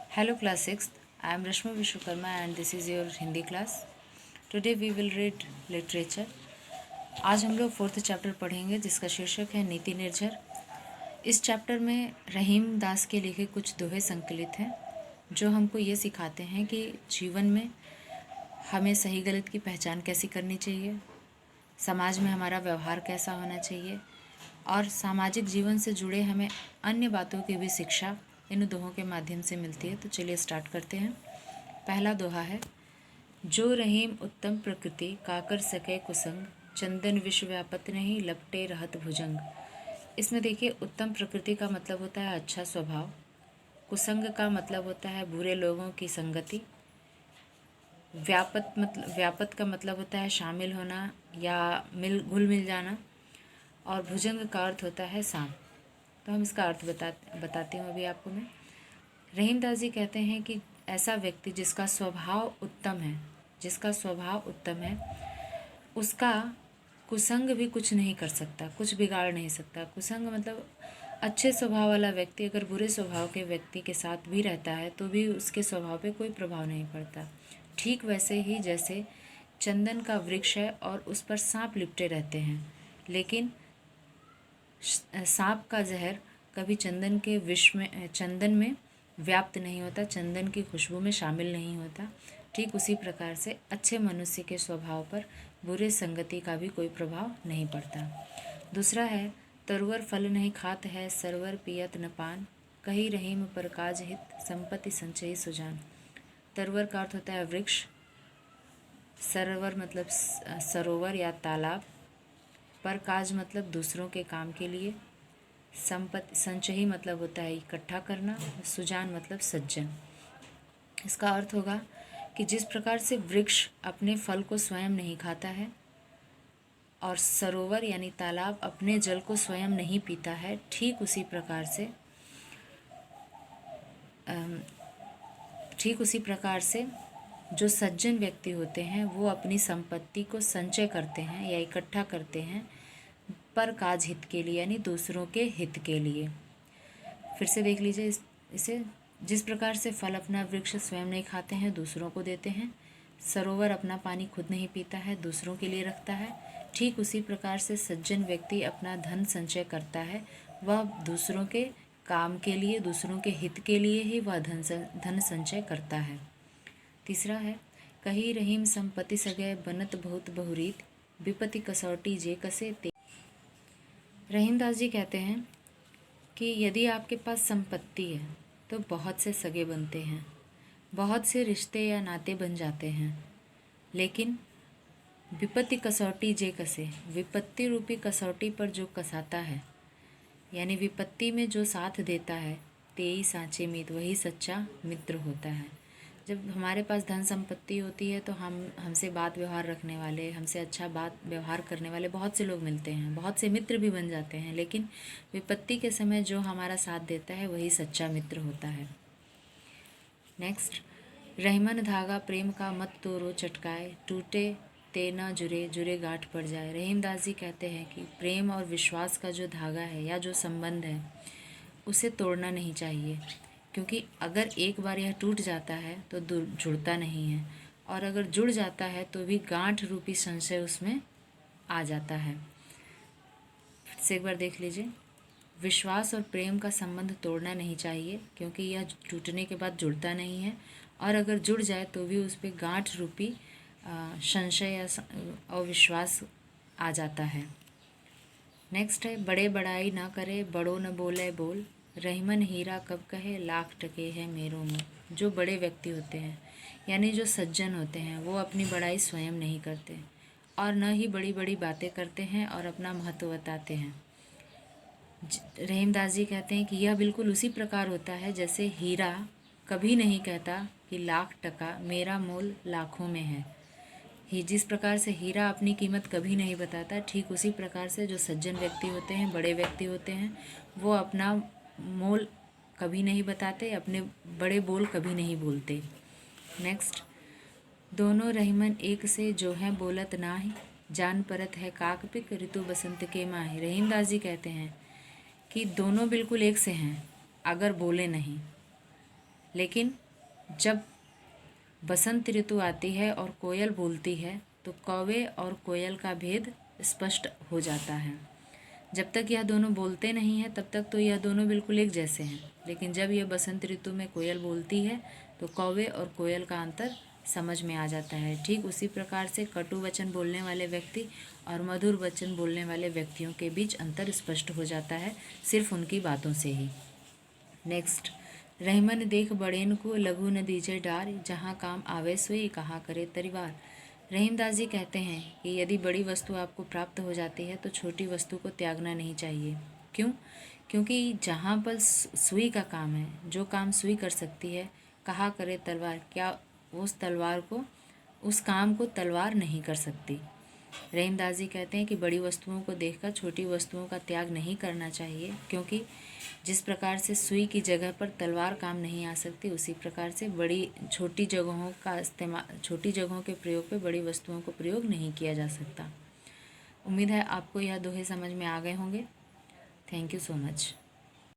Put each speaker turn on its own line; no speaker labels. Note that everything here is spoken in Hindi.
Hello class 6th, I am Rashmi Vishwakarma and this is your Hindi class. Today we will read literature. आज हम लोग 4th चैप्टर पढ़ेंगे जिसका शीर्षक है नीति निर्झर। इस चैप्टर में रहीम दास के लिखे कुछ दोहे संकलित हैं जो हमको ये सिखाते हैं कि जीवन में हमें सही गलत की पहचान कैसी करनी चाहिए, समाज में हमारा व्यवहार कैसा होना चाहिए और सामाजिक जीवन से जुड़े हमें अन्य बातों की भी शिक्षा इन दोहों के माध्यम से मिलती है। तो चलिए स्टार्ट करते हैं। पहला दोहा है, जो रहीम उत्तम प्रकृति काकर सके कुसंग, चंदन विश्व व्यापत नहीं लपटे रहत भुजंग। इसमें देखिए, उत्तम प्रकृति का मतलब होता है अच्छा स्वभाव, कुसंग का मतलब होता है बुरे लोगों की संगति, व्यापत का मतलब होता है शामिल होना या घुल मिल जाना, और भुजंग का अर्थ होता है सांप। तो हम इसका अर्थ बताती हूँ अभी आपको मैं। रहीम दास जी कहते हैं कि ऐसा व्यक्ति जिसका स्वभाव उत्तम है उसका कुसंग भी कुछ नहीं कर सकता, कुछ बिगाड़ नहीं सकता। कुसंग मतलब अच्छे स्वभाव वाला व्यक्ति अगर बुरे स्वभाव के व्यक्ति के साथ भी रहता है तो भी उसके स्वभाव पे कोई प्रभाव नहीं पड़ता। ठीक वैसे ही जैसे चंदन का वृक्ष है और उस पर सांप लिपटे रहते हैं, लेकिन सांप का जहर कभी चंदन में व्याप्त नहीं होता, चंदन की खुशबू में शामिल नहीं होता। ठीक उसी प्रकार से अच्छे मनुष्य के स्वभाव पर बुरे संगति का भी कोई प्रभाव नहीं पड़ता। दूसरा है, तरुवर फल नहीं खात है सरवर पियत न पान, कही रहीम पर काज हित संपत्ति संचयी सुजान। तरुवर का अर्थ होता है वृक्ष, सरोवर मतलब सरोवर या तालाब, पर काज मतलब दूसरों के काम के लिए, संपत्ति संचयी मतलब होता है इकट्ठा करना, सुजान मतलब सज्जन। इसका अर्थ होगा कि जिस प्रकार से वृक्ष अपने फल को स्वयं नहीं खाता है और सरोवर यानी तालाब अपने जल को स्वयं नहीं पीता है, ठीक उसी प्रकार से जो सज्जन व्यक्ति होते हैं वो अपनी संपत्ति को संचय करते हैं या इकट्ठा करते हैं पर काज हित के लिए, यानी दूसरों के हित के लिए। फिर से देख लीजिए इसे, जिस प्रकार से फल अपना वृक्ष स्वयं नहीं खाते हैं, दूसरों को देते हैं, सरोवर अपना पानी खुद नहीं पीता है, दूसरों के लिए रखता है, ठीक उसी प्रकार से सज्जन व्यक्ति अपना धन संचय करता है, वह दूसरों के काम के लिए, दूसरों के हित के लिए ही वह धन संचय करता है। तीसरा है, कही रहीम संपत्ति सगय बनत बहुत बहुरीत, विपत्ति कसौटी जे कसे ते। रहीम दास जी कहते हैं कि यदि आपके पास संपत्ति है तो बहुत से सगे बनते हैं, बहुत से रिश्ते या नाते बन जाते हैं, लेकिन विपत्ति कसौटी जे कसे, विपत्ति रूपी कसौटी पर जो कसाता है, यानी विपत्ति में जो साथ देता है, तेई साँचे मित, वही सच्चा मित्र होता है। जब हमारे पास धन संपत्ति होती है तो हमसे बात व्यवहार रखने वाले, हमसे अच्छा बात व्यवहार करने वाले बहुत से लोग मिलते हैं, बहुत से मित्र भी बन जाते हैं, लेकिन विपत्ति के समय जो हमारा साथ देता है वही सच्चा मित्र होता है। नेक्स्ट, रहीमन धागा प्रेम का मत तोड़ो चटकाए, टूटे ते न जुरे जुरे गांठ पड़ जाए। रहीम दास जी कहते हैं कि प्रेम और विश्वास का जो धागा है या जो संबंध है उसे तोड़ना नहीं चाहिए, क्योंकि अगर एक बार यह टूट जाता है तो जुड़ता नहीं है, और अगर जुड़ जाता है तो भी गांठ रूपी संशय उसमें आ जाता है। फिर से एक बार देख लीजिए, विश्वास और प्रेम का संबंध तोड़ना नहीं चाहिए क्योंकि यह टूटने के बाद जुड़ता नहीं है, और अगर जुड़ जाए तो भी उस पर गांठ रूपी संशय या अविश्वास आ जाता है। नेक्स्ट है, बड़े बड़ाई ना करे बड़ो न बोले बोल, रहीमन हीरा कब कहे लाख टके है मेरो मोल। जो बड़े व्यक्ति होते हैं यानी जो सज्जन होते हैं वो अपनी बड़ाई स्वयं नहीं करते और न ही बड़ी बड़ी बातें करते हैं और अपना महत्व बताते हैं। रहीम दास जी कहते हैं कि यह बिल्कुल उसी प्रकार होता है जैसे हीरा कभी नहीं कहता कि लाख टका मेरा मोल लाखों में है। जिस प्रकार से हीरा अपनी कीमत कभी नहीं बताता, ठीक उसी प्रकार से जो सज्जन व्यक्ति होते हैं, बड़े व्यक्ति होते हैं, वो अपना मोल कभी नहीं बताते, अपने बड़े बोल कभी नहीं बोलते। नेक्स्ट, दोनों रहीमन एक से जो है बोलत नाही, जान परत है काकपिक ऋतु बसंत के माही। रहीम दास जी कहते हैं कि दोनों बिल्कुल एक से हैं अगर बोले नहीं, लेकिन जब बसंत ऋतु आती है और कोयल बोलती है तो कौवे और कोयल का भेद स्पष्ट हो जाता है। जब तक यह दोनों बोलते नहीं हैं तब तक तो यह दोनों बिल्कुल एक जैसे हैं, लेकिन जब यह बसंत ऋतु में कोयल बोलती है तो कौवे और कोयल का अंतर समझ में आ जाता है। ठीक उसी प्रकार से कटु वचन बोलने वाले व्यक्ति और मधुर वचन बोलने वाले व्यक्तियों के बीच अंतर स्पष्ट हो जाता है, सिर्फ उनकी बातों से ही। नेक्स्ट, रहमन देख बड़ेन को लघु न दीजे डार, जहाँ काम आवे सोई कहा करे तरीवार। रहीमदास जी कहते हैं कि यदि बड़ी वस्तु आपको प्राप्त हो जाती है तो छोटी वस्तु को त्यागना नहीं चाहिए। क्यों? क्योंकि जहाँ पर सुई का काम है, जो काम सुई कर सकती है, कहा करे तलवार, क्या उस काम को तलवार नहीं कर सकती। रहीमदास जी कहते हैं कि बड़ी वस्तुओं को देखकर छोटी वस्तुओं का त्याग नहीं करना चाहिए, क्योंकि जिस प्रकार से सुई की जगह पर तलवार काम नहीं आ सकती, उसी प्रकार से छोटी जगहों के प्रयोग पे बड़ी वस्तुओं को प्रयोग नहीं किया जा सकता। उम्मीद है आपको यह दोहे समझ में आ गए होंगे। Thank you so much.